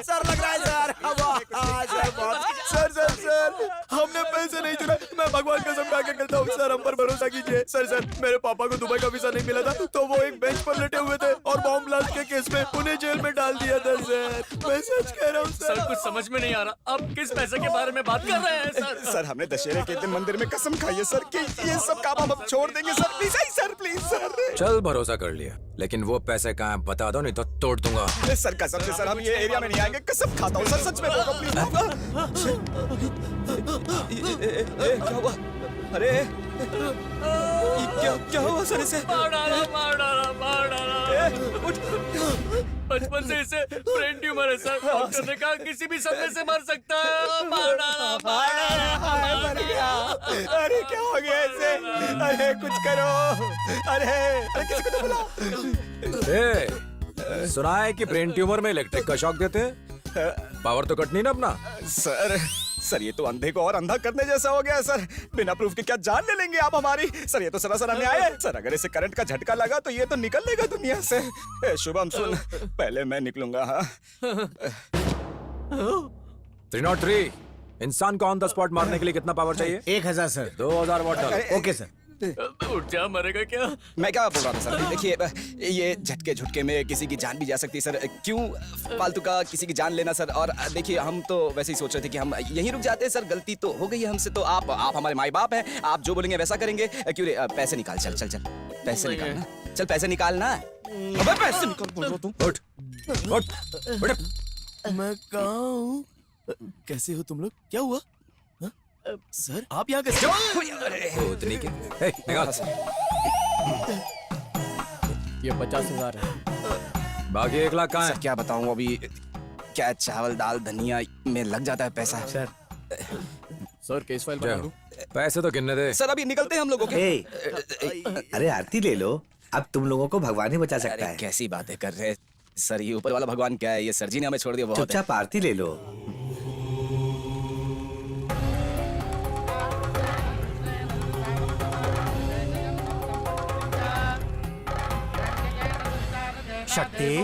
Sir लग रहा है सर। सर हमने पैसे नहीं चुराए, मैं भगवान कसम खा के कहता हूँ सर, हम पर भरोसा कीजिए। सर मेरे पापा को दुबई का वीजा नहीं मिला था तो वो एक बेंच पर लेटे हुए थे और बॉम्ब ब्लास्ट के केस में उन्हें जेल में डाल दिया था सर। मैं सच कह रहा हूँ सर। कुछ समझ में नहीं आ रहा, आप किस पैसे के बारे में बात कर रहे हैं सर? सर हमने दशहरे के दिन मंदिर में कसम खाई है सर कि ये सब काम हम अब छोड़ देंगे sir. Please sir, please sir. चल भरोसा कर लिया, लेकिन वो पैसे कहाँ हैं बता दो, नहीं तो तोड़ दूंगा। सर कसम से सर, हम ये एरिया में नहीं आएंगे, कसम खाता हूँ सर, सच में बोलो प्लीज। क्या हुआ? अरे क्या हुआ सर इसे? मार डाला। बचपन से इसे ब्रेन ट्यूमर है सर, डॉक्टर ने कहा किसी भी समय से मर सकता है। मार डाला। मर गया। अरे क्या हो गया इसे? अरे कुछ करो। अरे किसी को तो बुलाओ। सुना है कि ब्रेन ट्यूमर में इलेक्ट्रिक का शॉक देते हैं, पावर तो कट नहीं ना अपना। सर ये तो अंधे को और अंधा करने जैसा हो गया सर। बिना प्रूफ के क्या जान ले लेंगे आप हमारी? सर ये तो सरासर अन्याय है सर। अगर इसे करंट का झटका लगा तो ये तो निकल लेगा दुनिया से। शुभम सुन, पहले मैं निकलूंगा। हाँ 303 इंसान को ऑन द स्पॉट मारने के लिए कितना पावर चाहिए? 1000 सर। 2000 वाट डालो। Okay sir. उठ जा, मरेगा क्या? मैं क्या बोल रहा था सर, देखिए ये झटके झुटके में किसी की जान भी जा सकती है सर। क्यों फालतू का किसी की जान लेना सर? और देखिए हम तो वैसे ही सोच रहे थे कि हम यहीं रुक जाते हैं सर। गलती तो हो गई है हमसे, तो आप हमारे माई बाप हैं, आप जो बोलेंगे वैसा करेंगे। क्यों रे, पैसे निकाल। चल पैसे निकालना। चल पैसे निकालना। अबे पैसे निकाल बोल रहा तू। उठ। मैं कहाँ हूँ? कैसे हो तुम लोग? क्या हुआ? सर आप यहाँ कैसे? उतनी के निकाल। ये 50,000 है। बाकी 1 लाख कहाँ सर है? क्या बताऊँ अभी, क्या चावल दाल धनिया में लग जाता है पैसा। सर केस फाइल जय बना हो। दूं? पैसे तो गिनने दे। सर अभी निकलते हैं हम लोगों के। अरे आरती ले लो, अब तुम लोगों को भगवान ही बचा सकता अरे है। कैसी बातें कर रहे हैं सर, ये ऊपर वाला भगवान क्या है? ये सर जी ने हमें छोड़ दिया बहुत है। चुपचाप आरती ले लो। शक्ति।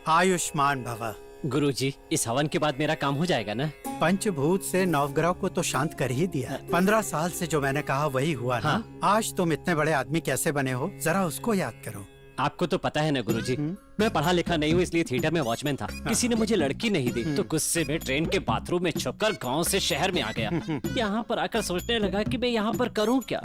आयुष्मान भव। गुरुजी, इस हवन के बाद मेरा काम हो जाएगा ना? पंचभूत से नवग्रह को तो शांत कर ही दिया। 15 साल से जो मैंने कहा वही हुआ ना। हाँ? आज तुम इतने बड़े आदमी कैसे बने हो, जरा उसको याद करो। आपको तो पता है ना गुरुजी, मैं पढ़ा लिखा नहीं हूँ, इसलिए थिएटर में वॉचमैन था। किसी ने मुझे लड़की नहीं दी तो गुस्से में ट्रेन के बाथरूम में छुपकर गांव से शहर में आ गया। यहाँ पर आकर सोचने लगा कि मैं यहाँ पर करूँ क्या।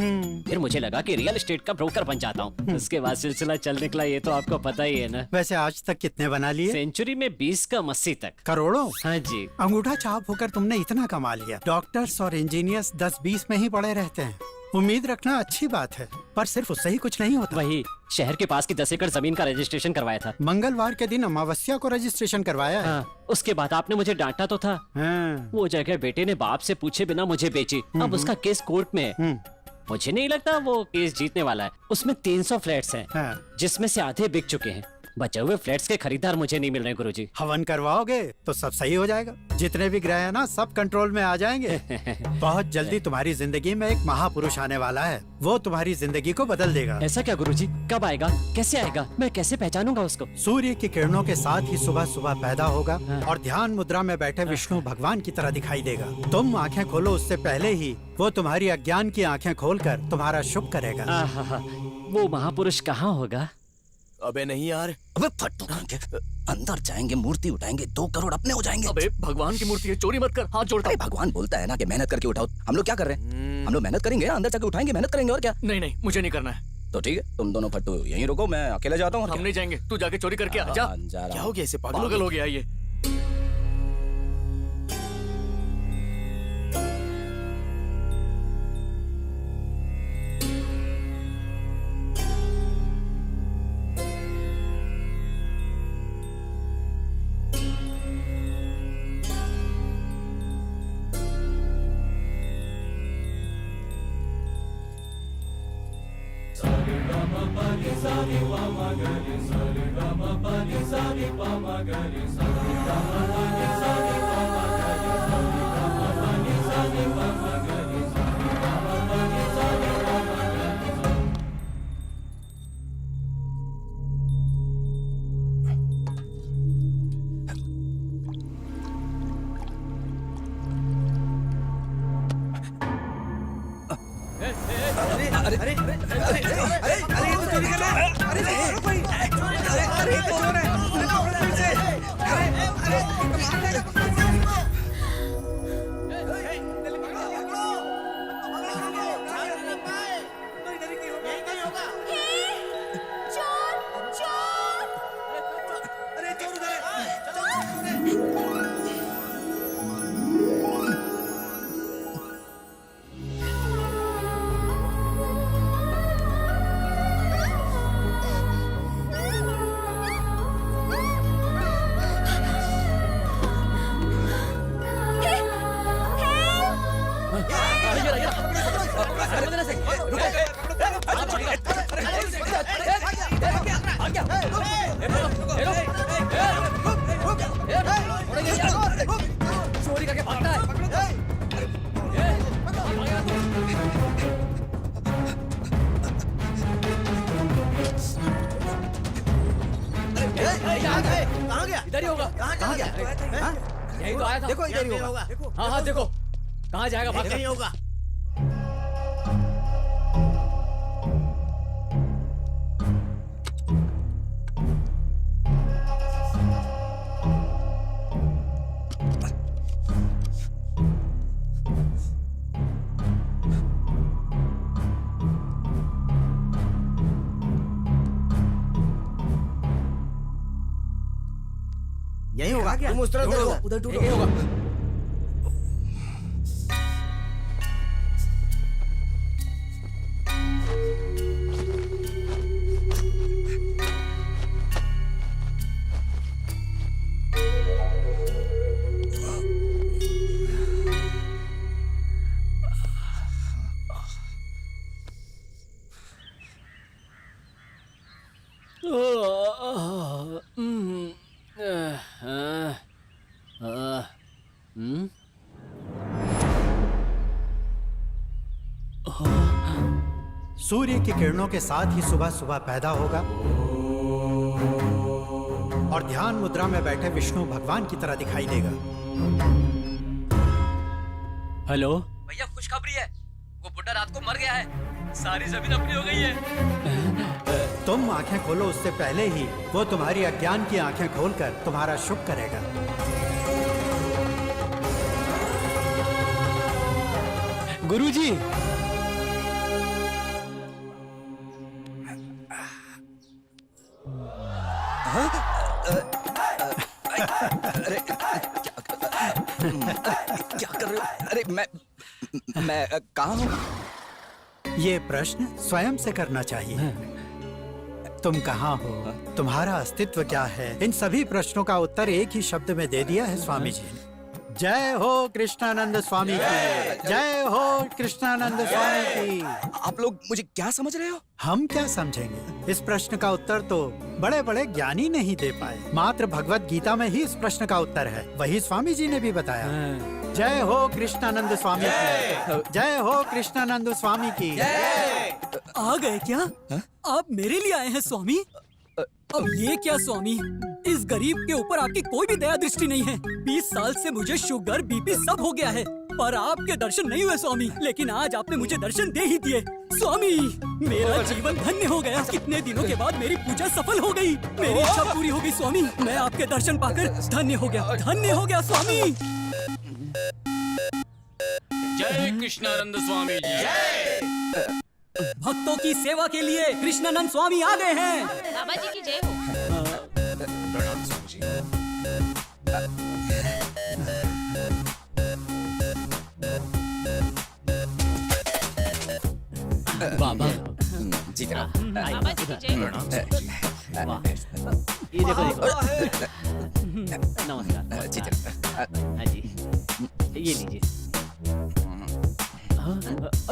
फिर मुझे लगा कि रियल एस्टेट का ब्रोकर बन जाता हूँ। उसके बाद सिलसिला चल निकला, ये तो आपको पता ही है ना। वैसे आज तक कितने बना लिए? सेंचुरी में 20 का 80 तक। करोड़ों? हाँ जी। अंगूठा छाप होकर तुमने इतना कमा लिया। डॉक्टर्स और इंजीनियर्स 10-20 में ही पड़े रहते हैं। उम्मीद रखना अच्छी बात है, पर सिर्फ उससे ही कुछ नहीं होता। वही शहर के पास की 10 एकड़ जमीन का रजिस्ट्रेशन करवाया था। मंगलवार के दिन अमावस्या को रजिस्ट्रेशन करवाया है। हाँ, उसके बाद आपने मुझे डांटा तो था। हाँ। वो जगह बेटे ने बाप से पूछे बिना मुझे बेची। अब उसका केस कोर्ट में है। मुझे नहीं लगता वो केस जीतने वाला है। उसमें 300 फ्लैट्स हैं, हाँ। जिसमें से आधे बिक चुके हैं। बचे हुए फ्लैट्स के खरीदार मुझे नहीं मिल रहे गुरुजी। हवन करवाओगे तो सब सही हो जाएगा। जितने भी ग्रह है ना, सब कंट्रोल में आ जाएंगे। बहुत जल्दी तुम्हारी जिंदगी में एक महापुरुष आने वाला है, वो तुम्हारी जिंदगी को बदल देगा। ऐसा क्या गुरुजी? कब आएगा? कैसे आएगा? मैं कैसे पहचानूंगा उसको? सूर्य की किरणों के साथ ही सुबह सुबह पैदा होगा और ध्यान मुद्रा में बैठे विष्णु भगवान की तरह दिखाई देगा। तुम आंखें खोलो उससे पहले ही वो तुम्हारी अज्ञान की आंखें खोलकर तुम्हारा शुभ करेगा। आहा, वो महापुरुष कहाँ होगा? अबे नहीं यार। अबे फट के अंदर जाएंगे, मूर्ति उठाएंगे, 2 करोड़ अपने हो जाएंगे। अबे भगवान की मूर्ति है, चोरी मत कर, हाथ जोड़ता अरे भगवान बोलता है ना कि मेहनत करके उठाओ। हम लोग क्या कर रहे हैं? हम लोग मेहनत करेंगे, अंदर जाके उठाएंगे, मेहनत करेंगे और क्या। नहीं मुझे नहीं करना है। तो ठीक है, तुम दोनों फट्टू यहीं रुको, मैं अकेले जाता हूँ। हम नहीं जाएंगे, तू जाके चोरी करके आ जा। क्या हो गया इसे? पागल हो गया ये। अरे अरे अरे अरे अरे अरे ये तो चोरी कर रहा है। अरे अरे कोई अरे अरे ये कौन हो रहा है? फिर से अरे अरे चोरी करके भागता है। कहाँ गया? इधर ही होगा। कहाँ गया? यही तो आया था। देखो इधर ही होगा। हाँ हाँ देखो कहाँ जाएगा भाग इधर ही होगा। यही होगा। तुम उस तरफ देखो, उधर ढूंढो। यही होगा। सूर्य की किरणों के साथ ही सुबह सुबह पैदा होगा और ध्यान मुद्रा में बैठे विष्णु भगवान की तरह दिखाई देगा। हेलो, भैया खुशखबरी है, वो बुड्ढा रात को मर गया है, सारी जमीन अपनी हो गई है। तुम आंखें खोलो उससे पहले ही वो तुम्हारी अज्ञान की आंखें खोलकर तुम्हारा शुभ करेगा। गुरुजी। अरे क्या कर रहे हो? अरे मैं कहाँ हूँ? ये प्रश्न स्वयं से करना चाहिए। तुम कहाँ हो, तुम्हारा अस्तित्व क्या है, इन सभी प्रश्नों का उत्तर एक ही शब्द में दे दिया है स्वामी जी ने। जय हो कृष्णानंद स्वामी की, जय हो कृष्णानंद स्वामी की। आप लोग मुझे क्या समझ रहे हो? हम क्या समझेंगे? इस प्रश्न का उत्तर तो बड़े बड़े ज्ञानी नहीं दे पाए। मात्र भगवत गीता में ही इस प्रश्न का उत्तर है, वही स्वामी जी ने भी बताया। जय हो कृष्णानंद स्वामी की, जय हो कृष्णानंद स्वामी की। आ गए क्या? आप मेरे लिए आए हैं स्वामी? अब ये क्या स्वामी, इस गरीब के ऊपर आपकी कोई भी दया दृष्टि नहीं है। 20 साल से मुझे शुगर बीपी सब हो गया है, पर आपके दर्शन नहीं हुए स्वामी। लेकिन आज आपने मुझे दर्शन दे ही दिए स्वामी। मेरा जीवन धन्य हो गया। कितने दिनों के बाद मेरी पूजा सफल हो गई, मेरी इच्छा पूरी हो गई स्वामी। मैं आपके दर्शन पाकर धन्य हो गया स्वामी। जय कृष्णानंद स्वामी जय। भक्तों की सेवा के लिए कृष्णानंद स्वामी आ गए हैं। बाबा जी की जय हो। बाबा जी जनाब। बाबा जी की जय हो। वाह, ये देखो नमस्कार। जी जनाब। हाँ जी, ये लीजिए।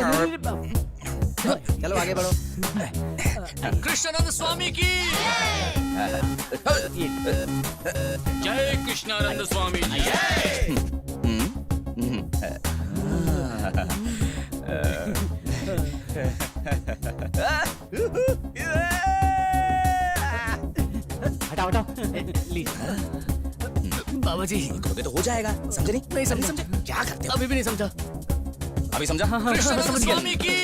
अरे बाप। चलो आगे बढ़ो। कृष्णानंद स्वामी की जय। कृष्णानंद स्वामी जय। हटाओ हटाओ, लीजिए। बाबा जी करोगे तो हो जाएगा, समझे नहीं? नहीं समझे। क्या करते हो? अभी भी नहीं समझा। अभी समझा? कृष्णानंद स्वामी की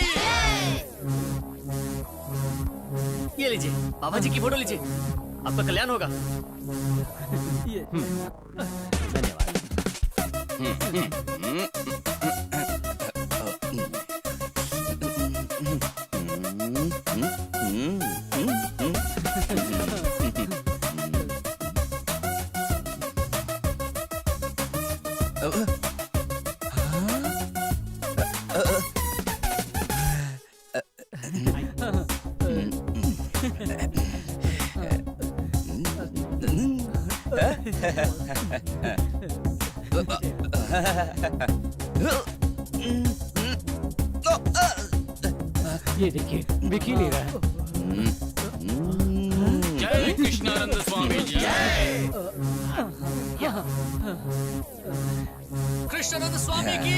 ये लीजिए बाबा जी की फोटो लीजिए, आपका कल्याण होगा। ये देखिए दिख ही नहीं रहा है। जय कृष्णानंद स्वामी जी। कृष्णानंद स्वामी की,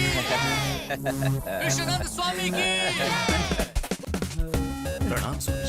कृष्णानंद स्वामी की। प्रणाम सर।